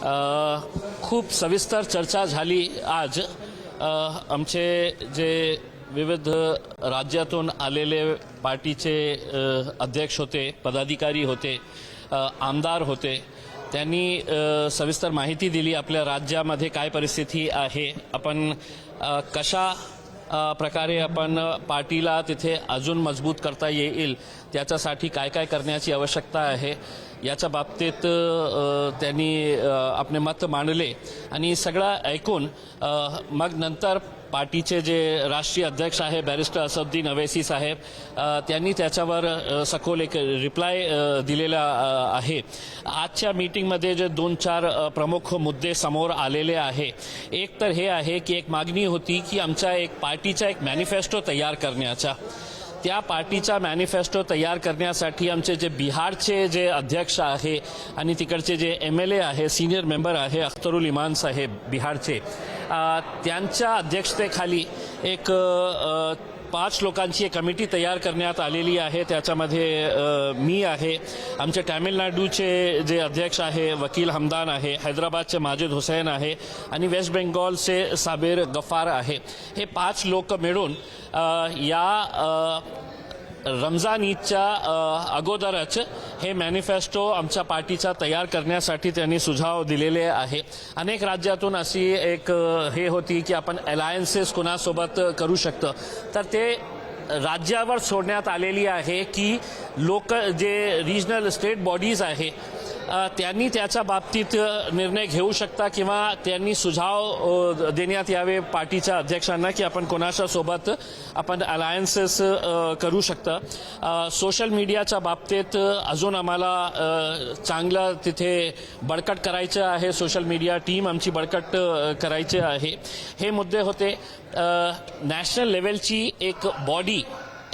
खूप सविस्तर चर्चा झाली आज। आमचे जे विविध राज्यातून आलेले पार्टीचे अध्यक्ष होते, पदाधिकारी होते, आमदार होते, त्यांनी सविस्तर माहिती दिली आपल्या राज्यामध्ये काय परिस्थिती आहे, आपण कशा प्रकारे आपण पार्टीला तिथे अजून मजबूत करता येईल, त्याच्यासाठी काय काय करण्याची आवश्यकता आहे याच्या बाबतीत त्यांनी आपले मत मांडले। आणि सगळं ऐकून मग नंतर पार्टीचे जे राष्ट्रीय अध्यक्ष आहे बॅरिस्टर असदुद्दीन अवैसी साहेब, त्यांनी त्याच्यावर सखोल एक रिप्लाय दिलेला आहे। आजच्या मीटिंगमध्ये जे 2-4 प्रमुख मुद्दे समोर आलेले आहे, एक तर हे आहे की एक मागणी होती की आमच्या एक पार्टीचा एक मॅनिफेस्टो तयार करण्याचा। त्या पार्टीचा मॅनिफेस्टो तयार करण्यासाठी आमचे जे बिहारचे जे अध्यक्ष आहे आणि तिकडचे जे MLA आहे, सिनियर मेंबर आहे अख्तरुल इमान साहेब बिहारचे, त्यांच्या अध्यक्षतेखाली एक 5 लोकांची एक कमिटी तयार करण्यात आलेली आहे। त्याच्यामध्ये मी आहे, आमचे तामिळनाडूचे जे अध्यक्ष आहे वकील हमदान आहे, हैदराबादचे माजिद हुसैन आहे आणि वेस्ट बेंगॉलचे साबिर गफ्फार आहे। हे 5 लोक मिळून या रमजान ईदच्या अगोदरच हे मॅनिफेस्टो आमच्या पार्टीचा तयार करण्यासाठी त्यांनी सुझाव दिलेले आहे। अनेक राज्यातून अशी एक हे होती की आपण अलायन्सेस कोणासोबत करू शकतो, तर ते राज्यावर सोडण्यात आलेली आहे की लोक जे रिजनल स्टेट बॉडीज आहे त्यांनी त्याच्या बाबतीत निर्णय घेऊ शकता किंवा त्यांनी सुझाव देण्यात यावे पार्टीच्या अध्यक्षांना की आपण कोणाच्या सोबत आपण अलायन्सेस करू शकता। सोशल मीडियाच्या बाबतीत अजून आम्हाला चांगलं तिथे बळकट करायचं आहे, सोशल मीडिया टीम आमची बळकट करायची आहे। हे मुद्दे होते। नॅशनल लेवलची एक बॉडी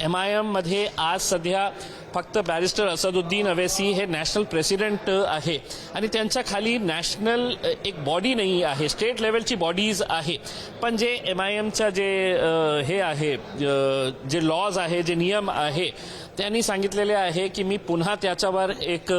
MIM मध्ये आज सध्या फक्त बॅरिस्टर असदुद्दीन अवैसी हे नॅशनल प्रेसिडेंट आहे आणि त्यांच्या खाली नॅशनल एक बॉडी नाही आहे, स्टेट लेवलची बॉडीज आहे। पण जे MIMच्या जे हे आहे, जे लॉज आहे, जे नियम आहे, त्यांनी सांगितलेले आहे की मी पुन्हा त्याच्यावर एक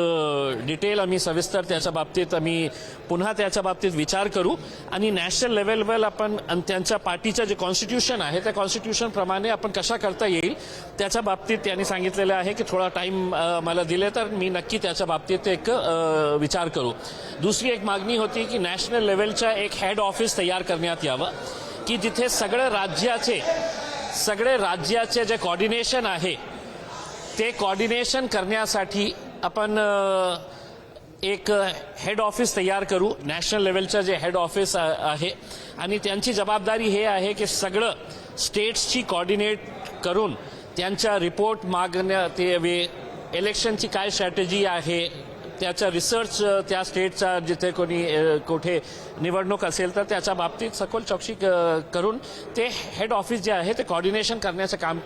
डिटेल आम्ही सविस्तर त्याच्या बाबतीत आम्ही पुन्हा त्याच्या बाबतीत विचार करू आणि नॅशनल लेवलवर आपण त्यांच्या पार्टीचं जे कॉन्स्टिट्यूशन आहे त्या कॉन्स्टिट्यूशन प्रमाणे आपण कशा करता येईल त्याच्या बाबतीत त्यांनी सांगितलेलं आहे की थोडा टाइम मला दिले तर मी नक्की त्याच्या बाबतीत एक विचार करू। दुसरी एक मागणी होती की नॅशनल लेवलच्या एक हेड ऑफिस तयार करण्यात यावं की जिथे सगळे राज्याचे जे कोऑर्डिनेशन आहे ते कोऑर्डिनेशन करण्यासाठी आपण एक हेड ऑफिस तयार करू। नॅशनल लेवलचं जे हेड ऑफिस आहे आणि त्यांची जबाबदारी हे आहे की सगळं स्टेट्सची कोऑर्डिनेट करून त्यांचा रिपोर्ट मागण्यात यावे, इलेक्शनची काय स्ट्रॅटेजी आहे त्याचा रिसर्च त्या स्टेटचा जिथे कुठे निवडणूक असेल तर त्याच्या बाबतीत सखोल चौकशी करून ते हेड ऑफिस जे आहे ते कोऑर्डिनेशन करण्याचं काम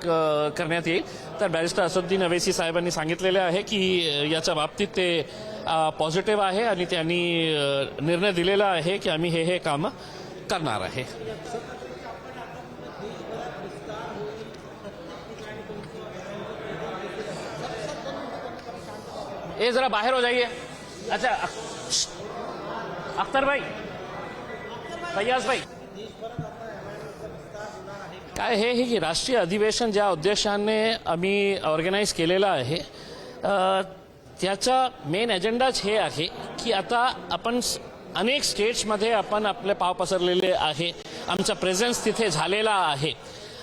करण्यात येईल। तर बॅरिस्टर असदुद्दीन अवैसी साहेबांनी सांगितलेले आहे की याच्या बाबतीत ते पॉझिटिव्ह आहे आणि त्यांनी निर्णय दिलेला आहे की आम्ही हे काम करणार आहे। ये जरा बाहर हो जाइए। अच्छा अख्तर भाई, फैयाज भाई, काय हे की राष्ट्रीय अधिवेशन ज्या उद्देशाने आम्ही ऑर्गनाईज केलेलं आहे त्याचा मेन एजेंडाच हे आहे की आता आपण अनेक स्टेट्समध्ये आपण आपले पाव पसरलेले आहे, आमचा प्रेझेन्स तिथे झालेला आहे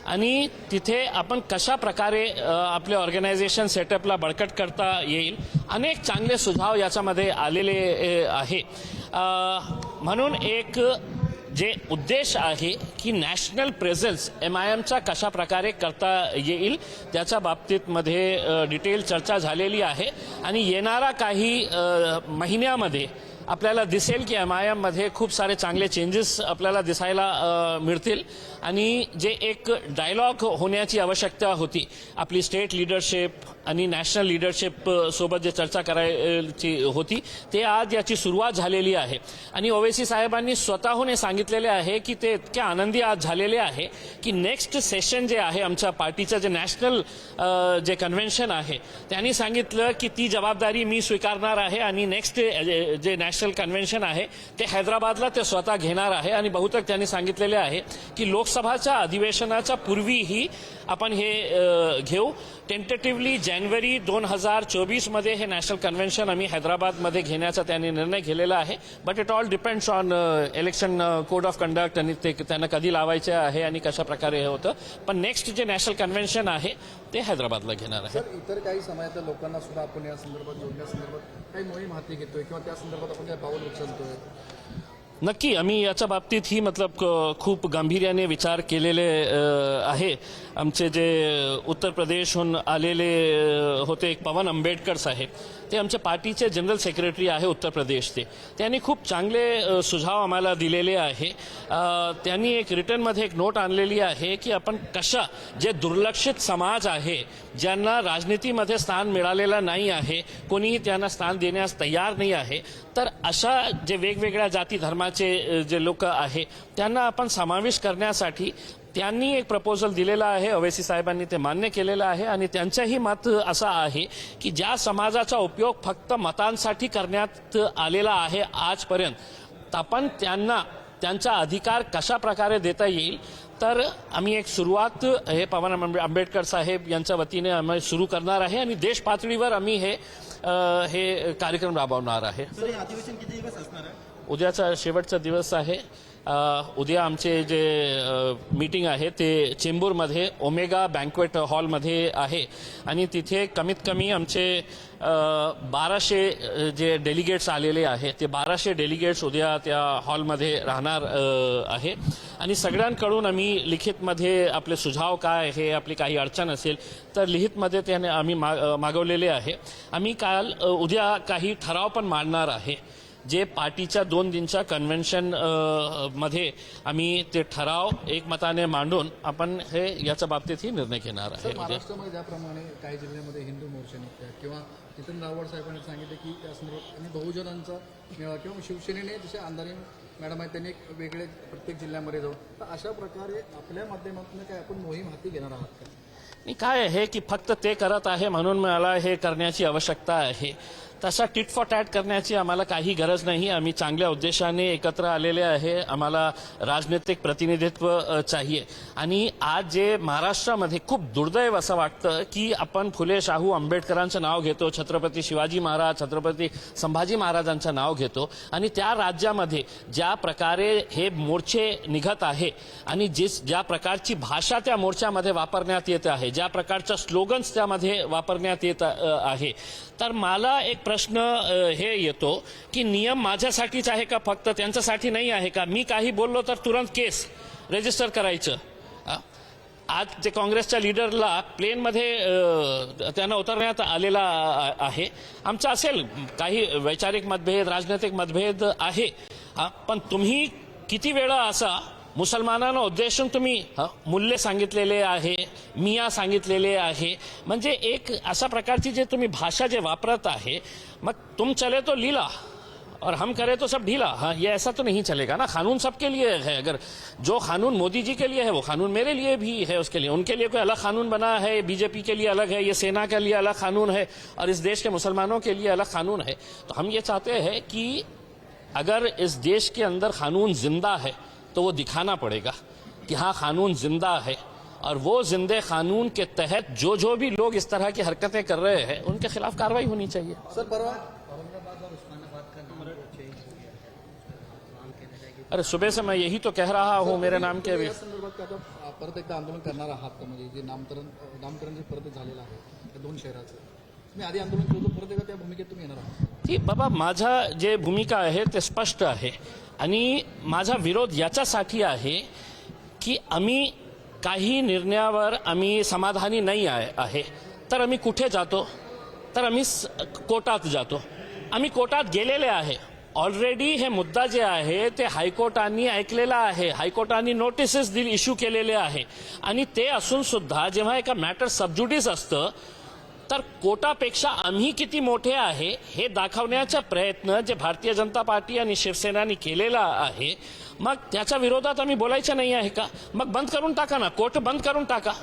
आणि तिथे आपण कशा प्रकारे आपले ऑर्गनायझेशन सेटअपला बळकट करता येईल अनेक चांगले सुझाव याच्यामध्ये आलेले आहे। म्हणून एक जे उद्देश आहे की नॅशनल प्रेझेन्स MIMचा कशा प्रकारे करता येईल त्याच्या बाबतीत मध्ये डिटेल चर्चा झालेली आहे आणि येणारा काही महिन्यामध्ये आपल्याला दिसेल की MIM मध्ये खूप सारे चांगले चेंजेस आपल्याला दिसायला मिळतील आणि जे एक डायलॉग होण्याची आवश्यकता होती आपली स्टेट लीडरशिप आणि नॅशनल लीडरशिप सोबत जे चर्चा करायची होती ते आज याची सुरुवात झालेली आहे। आणि ओवैसी साहेबांनी स्वतःहून सांगितलेले आहे की ते इतके आनंदी आज झालेले आहे की नेक्स्ट सेशन जे आहे आमच्या पार्टीचं जे नॅशनल जे कन्व्हेन्शन आहे त्यांनी सांगितलं की ती जबाबदारी मी स्वीकारणार आहे आणि नेक्स्ट जे नॅशनल कन्व्हेन्शन आहे ते हैदराबादला ते स्वतः घेणार आहे आणि बहुतेक त्यांनी सांगितलेले आहे की लोकसभाच्या अधिवेशनाच्या पूर्वीही आपण हे घेऊ. टेंटेटिव्हली जानेवारी 2024 मध्ये हे नॅशनल कन्व्हेन्शन आम्ही हैदराबादमध्ये घेण्याचा त्यांनी निर्णय घेतलेला आहे. But it all depends on election code of conduct आणि ते त्यांना कधी लावायचे आहे आणि कशा प्रकारे हे होतं. पण नेक्स्ट जे नॅशनल कन्व्हेन्शन आहे ते हैदराबादला घेणार आहे. इतर काही समाजातल्या लोकांना सुद्धा आपण या संदर्भात जोडण्यासंदर्भात काही मोहीम हाती घेतोय किंवा त्या संदर्भात आपण काही पाऊल उचलतोय? नक्की आम्ही याच्या बाबतीत ही खूप गांभीर्याने विचार केलेले आहे. आमचे जे उत्तर प्रदेशहून आलेले होते एक पवन आंबेडकर साहेब, ते आमच्या पार्टीचे जनरल सेक्रेटरी आहे उत्तर प्रदेशचे. त्यांनी खूप चांगले सुझाव आम्हाला दिलेले आहे. त्यांनी एक रिटर्नमध्ये एक नोट आणलेली आहे की आपण कशा जे दुर्लक्षित समाज आहे, ज्यांना राजनीतीमध्ये स्थान मिळालेलं नाही आहे, कोणीही त्यांना स्थान देण्यास तयार नाही आहे, तर अशा जे वेगवेगळ्या जाती धर्माचे जे लोक आहे त्यांना आपण समावेश करण्यासाठी त्यांनी एक प्रपोजल दिलेला आहे. ओवैसी साहेबांनी ते मान्य केलेलं आहे आणि त्यांचंही मत असं आहे की ज्या समाजाचा उपयोग फक्त मतांसाठी करण्यात आलेला आहे आजपर्यंत, आपण त्यांना त्यांचा अधिकार कशा प्रकारे देता येईल. तर आम्ही एक सुरुवात हे पवन आंबेडकर साहेब यांच्या वतीने आम्ही सुरू करणार आहे आणि देश पातळीवर आम्ही हे कार्यक्रम राबवणार आहे. अधिवेशन किती दिवस असणार आहे? उद्याचा शेवटचा दिवस आहे. उद्या आमचे जे मीटिंग आहे ते चेंबूरमध्ये ओमेगा बँक्वेट हॉलमध्ये आहे आणि तिथे कमीत कमी आमचे 1200 जे डेलिगेट्स आलेले आहेत ते 1200 डेलिगेट्स उद्या त्या हॉलमध्ये राहणार आहे आणि सगळ्यांकडून आम्ही लिखितमध्ये आपले सुझाव काय हे आपली काही अडचण असेल तर लिखितमध्ये त्याने आम्ही मागवलेले आहे. आम्ही उद्या काही ठराव पण मांडणार आहे जे पार्टीच्या 2 दिनच्या कन्व्हेन्शन मध्ये आम्ही ते ठराव एकमताने मांडून आपण हे याच्या बाबतीतही निर्णय घेणार आहे. महाराष्ट्रामध्ये ज्याप्रमाणे काही जिल्ह्यामध्ये हिंदू मोर्चा निघतात किंवा जितेंद्र रावळ साहेबांनी सांगितलं की त्या संदर्भात आणि बहुजनांचा किंवा शिवसेनेने जसे अंधारी मॅडम आहेत त्यांनी एक वेगळे प्रत्येक जिल्ह्यामध्ये जाऊन, तर अशा प्रकारे आपल्या माध्यमातून काय आपण मोहीम हाती घेणार आहात का? मी काय आहे की फक्त ते करत आहे म्हणून मला हे करण्याची आवश्यकता आहे. तसा टिट फॉर टॅट करण्याची आम्हाला काही गरज नाही. आम्ही चांगल्या उद्देशाने एकत्र आलेले आहे. आम्हाला राजनैतिक प्रतिनिधित्व चाहिए आणि आज जे महाराष्ट्रामध्ये खूप दुर्दैव असं वाटतं की आपण फुले शाहू आंबेडकरांचं नाव घेतो, छत्रपती शिवाजी महाराज, छत्रपती संभाजी महाराजांचं नाव घेतो आणि त्या राज्यामध्ये ज्या प्रकारे हे मोर्चे निघत आहे आणि ज्या प्रकारची भाषा त्या मोर्चामध्ये वापरण्यात येत आहे, ज्या प्रकारच्या स्लोगन्स त्यामध्ये वापरण्यात येत आहे, तर मला एक प्रश्न हे येतो की नियम माझ्यासाठीच आहे का, फक्त त्यांच्यासाठी नाही आहे का? मी काही बोललो तर तुरंत केस रजिस्टर करायचं. आज जे काँग्रेसच्या लीडरला प्लेनमध्ये त्यांना उतरण्यात आलेला आहे. आमचा असेल काही वैचारिक मतभेद, राजनैतिक मतभेद आहे, पण तुम्ही किती वेळा असा मुसलमानांना उद्देशून तुम्ही मूल्य सांगितलेले आहे, मिया सांगितलेले आहे, म्हणजे एक अशा प्रकारची जे तुम्ही भाषा जे वापरत आहे, मग तुम चले तो लीला और हम करे तो सब ढीला. हाँ, ये ऐसा तो नहीं चलेगा ना. कानून सबके लिए है. अगर जो कानून मोदी जी के लिए है वो कानून मेरे लिए भी है. उसके लिए उनके लिए कोई अलग कानून बना है, बीजेपी के लिए अलग है, ये सेना के लिए अलग कानून है और इस देश के मुसलमानों के लिए अलग कानून है. तो हम ये चाहते हैं कि अगर इस देश के अंदर कानून जिंदा है तो वो दिखाना पड़ेगा कि हाँ कानून जिंदा है और वो जिंदे कानून के तहत जो भी लोग इस तरह की हरकतें कर रहे हैं उनके खिलाफ कार्रवाई होनी चाहिए. सर, परवा अरे सुबह से मैं यही तो कह रहा हूँ मेरे नाम के भी. या संदर्भात आता परत एकदा आंदोलन करणार आहात का? म्हणजे जे नामकरण जे परत झालेलं आहे त्या 2 शहराचं, तुम्ही आधी आंदोलन केलं परत एकदा त्या भूमिकेत तुम्ही येणार आहात? की बाबा माझा जे भूमिका आहे ते स्पष्ट आहे आणि माझा विरोध याच्यासाठी आहे की आम्ही काही निर्णयावर आम्ही समाधानी नाही आहे. तर आम्ही कुठे जातो? तर आम्ही कोर्टात जातो. आम्ही कोर्टात गेलेले आहे ऑलरेडी. हे मुद्दा जे आहे ते हायकोर्टाने ऐकलेला आहे. हायकोर्टाने नोटिसेस इश्यू केलेले आहे आणि ते असून सुद्धा जेव्हा एका मॅटर सबज्युडिस असतं तर कोर्टापेक्षा आम्ही किती मोठे आहे हे दाखवण्याचा प्रयत्न जे भारतीय जनता पार्टी आणि शिवसेनाने केलेला आहे, मग त्याच्या विरोधात आम्ही बोलायचं नाही आहे का? मग बंद करून टाका ना, कोर्ट बंद करून टाका.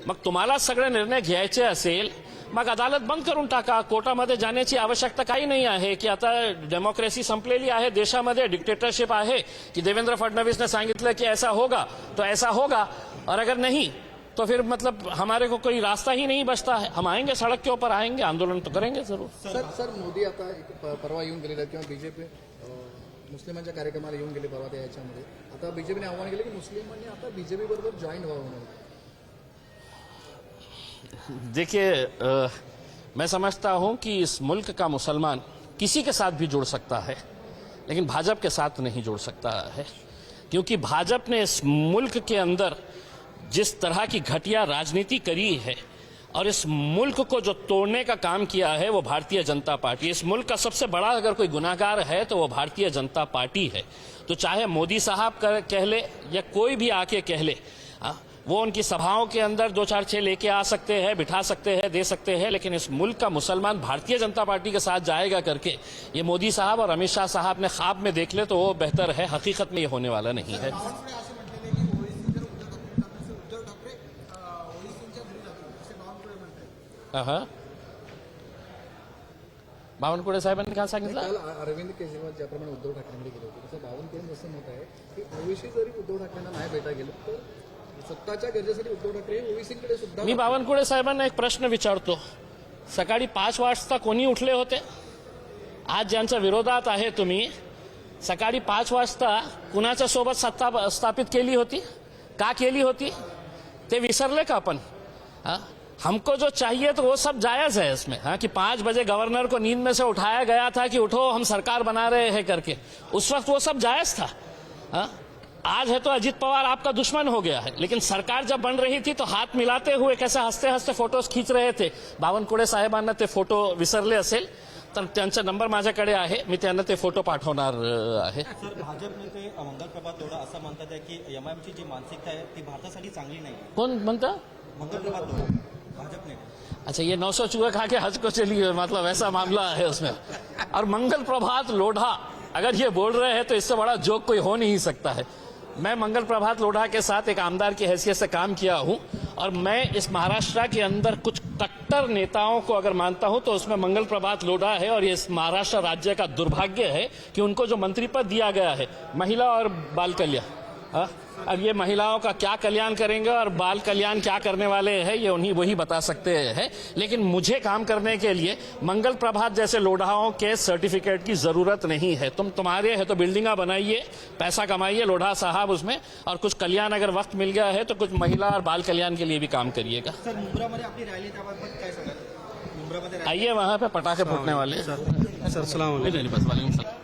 मग तुम्हाला सगळे निर्णय घ्यायचे असेल मग अदालत बंद करून टाका. कोर्टामध्ये जाण्याची आवश्यकता काही नाही आहे की आता डेमोक्रेसी संपलेली आहे देशामध्ये, डिक्टेटरशिप आहे की देवेंद्र फडणवीस ने सांगितलं की ऐसा होगा तो ऐसा होगा, और अगर नहीं तो फिर मतलब हमारे को कोई रास्ता ही नहीं बचता है. हम आएंगे, सड़क के ऊपर आएंगे, आंदोलन तो करेंगे जरूर. सर मोदी आता परवा येऊन गेलेले आहेत किंवा बीजेपी मुस्लिमांच्या कार्यक्रमाला येऊन गेले परवा त्या याच्यामध्ये. आता बीजेपीने आव्हान केलं की मुस्लिमांनी आता बीजेपी बरोबर जॉईन व्हावं म्हणून. देखिए मैं समझता हूं कि इस मुल्क का मुसलमान किसी के साथ भी जुड़ सकता है, लेकिन भाजपा के साथ नहीं जुड़ सकता है, क्योंकि भाजपा ने इस मुल्क के अंदर जिस तरह की घटिया राजनीति करी है और इस मुल्क को जो तोड़ने का काम किया है वो भारतीय जनता पार्टी. इस मुल्क का सबसे बड़ा अगर कोई गुनाहगार है तो वो भारतीय जनता पार्टी है. तो चाहे मोदी साहब कह ले या कोई भी आके कह ले, वो उनकी सभाओं के अंदर 2-4-6 लेके आ सकते हैं, बिठा सकते हैं, दे सकते हैं, लेकिन इस मुल्क का मुसलमान भारतीय जनता पार्टी के साथ जाएगा करके ये मोदी साहब और अमित शाह साहब ने ख्वाब में देख ले तो वो बेहतर है. हकीकत में ये होने वाला नहीं है. बावनकुळे साहेबांनी काय सांगितलं? काल अरविंद केजरीवाल ज्याप्रमाणे उद्धव ठाकरेंकडे गेले होते तसं बावनकुळे असं मत आहे की ओवीसी जरी उद्धव ठाकरेंना नाही भेटा गेलं तर सत्ताच्या गरजेसाठी उद्धव ठाकरे ओवीसीकडे सुद्धा. मी बावनकुळे साहेबांना एक प्रश्न विचारतो. सकाळी 5 वाजता कोणी उठले होते? आज ज्यांच्या विरोधात आहे तुम्ही, सकाळी 5 वाजता कुणाच्या सोबत सत्ता स्थापित केली होती, का केली होती ते विसरले का आपण? हमको जो चाहिए तो वो सब जायज है इसमें. कि 5 बजे गवर्नर को नींद में से उठाया गया था कि उठो हम सरकार बना रहे हैं करके, उस वक्त वो सब जायज था. आज है तो अजीत पवार आपका दुश्मन हो गया है, लेकिन सरकार जब बन रही थी तो हाथ मिलाते हुए कैसे हंसते हंसते फोटोज खींच रहे थे. बावनकुळे साहेबांना ते फोटो विसरले असेल तर त्यांचा नंबर माझ्याकडे आहे, मी त्यांना ते फोटो पाठवणार आहे. सर भाजप नेते मंगल प्रभात लोढा असं म्हणतात आहे की एमआयएमची जी मानसिकता आहे ती भारतासाठी चांगली नाही. कौन म्हणता? मंगल प्रभात लोढा भाजप नेते. अच्छा, ये 900 चूहे खा के हज को चली है, मतलब ऐसा मामला है उसमें. और मंगल प्रभात लोढ़ा अगर ये बोल रहे हैं तो इससे बड़ा जोक कोई हो नहीं सकता है. मैं मंगल प्रभात लोढ़ा के साथ एक आमदार की हैसियत से काम किया हूं और मैं इस महाराष्ट्र के अंदर कुछ कट्टर नेताओं को अगर मानता हूं तो उसमें मंगल प्रभात लोढ़ा है. और ये इस महाराष्ट्र राज्य का दुर्भाग्य है कि उनको जो मंत्री पद दिया गया है महिला और बाल कल्याण, अब ये महिलाओं का क्या कल्याण करेंगे और बाल कल्याण क्या करने वाले हैं ये उन्हीं वही बता सकते हैं. लेकिन मुझे काम करने के लिए मंगल प्रभात जैसे लोढ़ाओं के सर्टिफिकेट की जरूरत नहीं है. तुम्हारे है तो बिल्डिंगा बनाइए, पैसा कमाइए लोढ़ा साहब उसमें, और कुछ कल्याण अगर वक्त मिल गया है तो कुछ महिला और बाल कल्याण के लिए भी काम करिएगा. सर मुंब्रामध्ये आपली रॅली त्याबाबत काय सांगाल? मुंब्रामध्ये आइए वहां पे पटाखे फूटने वाले. सर सलाम बस वालेकुम सलाम.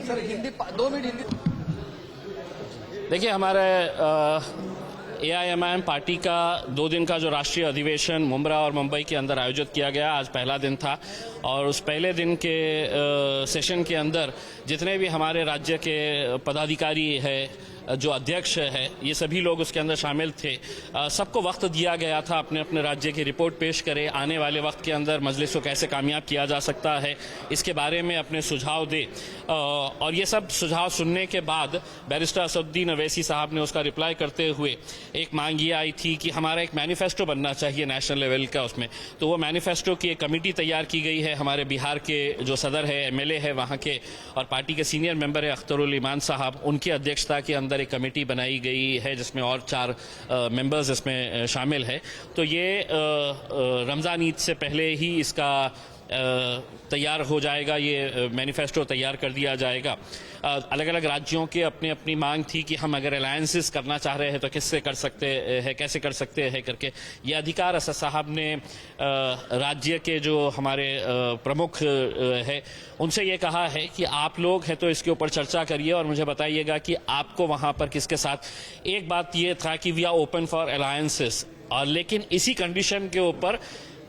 Sir Hindi 2 minute Hindi. देखिए हमारे AIMIM पार्टी का 2 दिन का जो राष्ट्रीय अधिवेशन मुंब्रा और मुंबई के अंदर आयोजित किया गया, आज पहला दिन था. और उस पहले दिन के सेशन के अंदर जितने भी हमारे राज्य के पदाधिकारी है, जो अध्यक्ष है, ये सभी लोग उसके अंदर शामिल थे. सबको वक्त दिया गया था अपने अपने राज्य की रिपोर्ट पेश करें, आने वाले वक्त के अंदर मजलिस को कैसे कामयाब किया जा सकता है इसके बारे में अपने सुझाव दे. और ये सब सुझाव सुनने के बाद बैरिस्टर असदुद्दीन अवैसी साहब ने उसका रिप्लाई करते हुए एक मांग ये आई थी कि हमारा एक मैनिफेस्टो बनना चाहिए नेशनल लेवल का उसमें. तो वो मैनिफेस्टो की एक कमेटी तैयार की गई है. हमारे बिहार के जो सदर है, MLA है वहाँ के, और पार्टी के सीनियर मेंबर है अख्तरुल ईमान साहब, उनकी अध्यक्षता के अंदर एक कमेटी बनाई गई है जिसमें और 4 मेंबर्स इसमें शामिल है. तो ये रमज़ान ईद से पहले ही इसका तैयार हो जाएगा, ये मैनिफेस्टो तैयार कर दिया जाएगा. अलग अलग राज्यों के अपनी अपनी मांग थी कि हम अगर अलायंसेस करना चाह रहे हैं तो किससे कर सकते हैं, कैसे कर सकते हैं करके. ये अधिकार असद साहब ने राज्य के जो हमारे प्रमुख है उनसे ये कहा है कि आप लोग हैं तो इसके ऊपर चर्चा करिए और मुझे बताइएगा कि आपको वहाँ पर किसके साथ. एक बात ये था कि we are open for alliances, और लेकिन इसी कंडीशन के ऊपर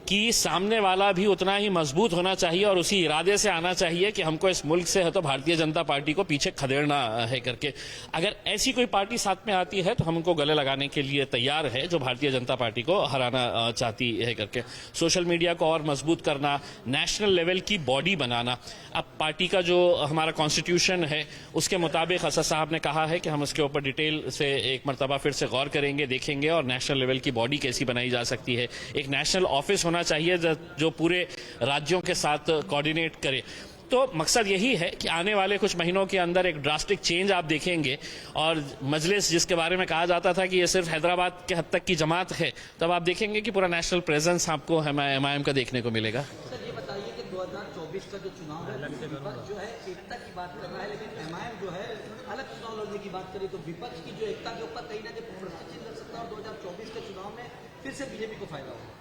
कि सामने वाला भी उतना ही मजबूत होना चाहिए और उसी इरादे से आना चाहिए कि हमको इस मुल्क से है तो भारतीय जनता पार्टी को पीछे खदेड़ना है करके। अगर ऐसी कोई पार्टी साथ में आती है तो हम उनको गले लगाने के लिए तैयार है, जो भारतीय जनता पार्टी को हराना चाहती है करके। सोशल मीडिया को और मजबूत करना, नेशनल लेवल की बॉडी बनाना। अब पार्टी का जो हमारा कॉन्स्टिट्यूशन है उसके मुताबिक असद साहब ने कहा है कि हम उसके ऊपर डिटेल से एक मरतबा फिर से गौर करेंगे, देखेंगे और नेशनल लेवल की बॉडी कैसी बनाई जा सकती है। एक नेशनल ऑफिस होना चाहिए जो पूरे राज्यों के साथ कोऑर्डिनेट करे। तो मकसद यही है कि आने वाले कुछ महीनों के अंदर एक ड्रास्टिक चेंज आप देखेंगे और मजलिस जिसके बारे में कहा जाता था कि ये सिर्फ हैदराबाद के हद तक की जमात है, तब आप देखेंगे कि पूरा नेशनल प्रेजेंस आपको एमआईएम का देखने को मिलेगा। सर ये बताइए कि 2024 का जो चुनाव है विपक्ष जो है एकता की बात कर रहा है, लेकिन एमआईएम जो है अलग चुनाव लड़ने की बात करे तो विपक्ष की जो एकता के ऊपर कहीं ना कहीं प्रश्न चिन्ह लग सकता है और 2024 के चुनाव में फिर से बीजेपी को फायदा होगा।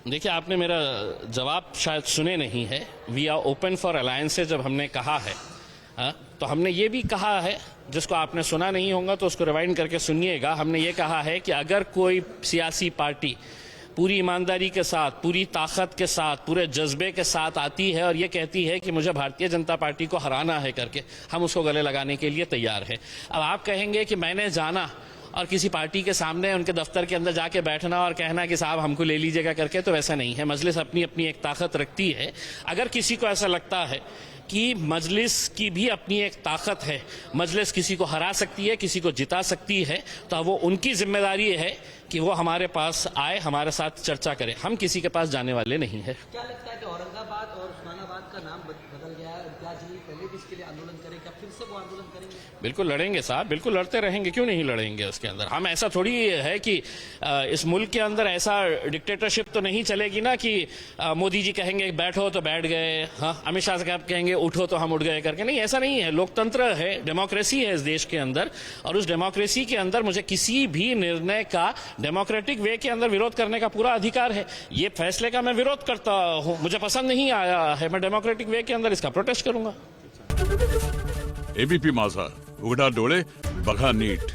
देखिए, आपने मेरा जवाब शायद सुने नहीं है। We are open for alliances जब हमने कहा है, तो हमने ये भी कहा है, जिसको आपने सुना नहीं होगा तो उसको रिवाइंड करके सुनिएगा। हमने ये कहा है कि अगर कोई सियासी पार्टी पूरी ईमानदारी के साथ, पूरी ताकत के साथ, पूरे जज्बे के साथ आती है और ये कहती है कि मुझे भारतीय जनता पार्टी को हराना है करके, हम उसको गले लगाने के लिए तैयार है। अब आप कहेंगे कि मैंने जाना और किसी पार्टी के सामने उनके दफ्तर के अंदर जाके बैठना और कहना कि साहब हमको ले लीजिएगा करके, तो वैसा नहीं है। मजलिस अपनी अपनी एक ताकत रखती है। अगर किसी को ऐसा लगता है कि मजलिस की भी अपनी एक ताकत है, मजलिस किसी को हरा सकती है, किसी को जिता सकती है, तो वो उनकी जिम्मेदारी है कि वो हमारे पास आए, हमारे साथ चर्चा करे। हम किसी के पास जाने वाले नहीं है। क्या लगता है कि औरंगाबाद और उस्मानाबाद का नाम बदल गया है? इम्तियाज जलील पहले भी इसके लिए आंदोलन करें, क्या फिर से वो आंदोलन करेंगे? बिल्कुल लड़ेंगे साहब, बिल्कुल लड़ते रहेंगे, क्यों नहीं लड़ेंगे। उसके अंदर हम ऐसा थोड़ी है कि इस मुल्क के अंदर ऐसा डिक्टेटरशिप तो नहीं चलेगी ना कि मोदी जी कहेंगे बैठो तो बैठ गए, हाँ, अमित शाह साहब कहेंगे उठो तो हम उठ गए करके। नहीं, ऐसा नहीं है। लोकतंत्र है, डेमोक्रेसी है इस देश के अंदर, और उस डेमोक्रेसी के अंदर मुझे किसी भी निर्णय का डेमोक्रेटिक वे के अंदर विरोध करने का पूरा अधिकार है। ये फैसले का मैं विरोध करता हूं, मुझे पसंद नहीं आया है, मैं डेमोक्रेटिक वे के अंदर इसका प्रोटेस्ट करूंगा। एबीपी माझा, उघडा डोळे बघा नीट।